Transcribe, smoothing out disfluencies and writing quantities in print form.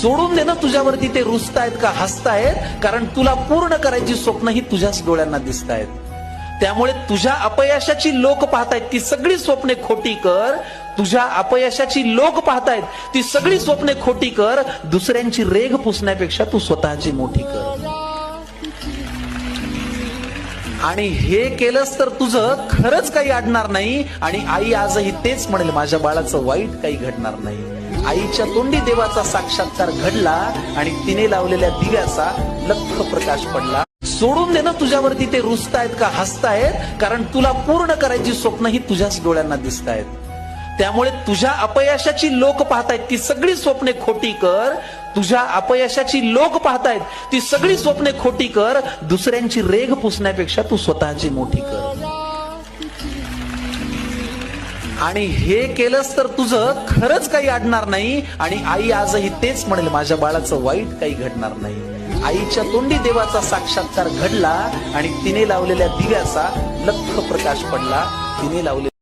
सोडून दे ना तुझ्यावरती ते रुसतायत का हसतायत, कारण तुला पूर्ण करायची स्वप्न ही तुझ्याच डोळ्यांना दिसतायत. त्यामुळे तुझ्या अपयशाची लोक पाहतायत ती सगळी स्वप्ने खोटी कर. तुझ्या अपयशाची लोक पाहतायत ती सगळी स्वप्ने खोटी कर. दुसऱ्यांची रेघ पुसण्यापेक्षा तू स्वतःची मोठी कर. आणि हे केलंस तर तुझं खरंच काही अडणार नाही. आणि आई आजही तेच म्हणेल, माझ्या बाळाचं वाईट काही घडणार नाही. आईच्या तोंडी देवाचा साक्षात्कार घडला आणि तिने लावलेल्या दिव्याचा लख प्रकाश पडला. सोडून दे ना तुझ्यावरती ते रुसतायत का हसतायत, कारण तुला पूर्ण करायची स्वप्न ही तुझ्याच डोळ्यांना दिसतायत. त्यामुळे तुझ्या अपयशाची लोक पाहतायत ती सगळी स्वप्ने खोटी कर. तुझ्या अपयशाची लोक पाहतायत ती सगळी स्वप्ने खोटी कर. दुसऱ्यांची रेघ पुसण्यापेक्षा तू स्वतःची मोठी कर. आणि हे केलंस तर तुझं खरंच काही अडणार नाही. आणि आई आजही तेच म्हणेल, माझ्या बाळाचं वाईट काही घडणार नाही. आईच्या तोंडी देवाचा साक्षात्कार घडला आणि तिने लावलेल्या दिव्याचा लख प्रकाश पडला. तिने लावले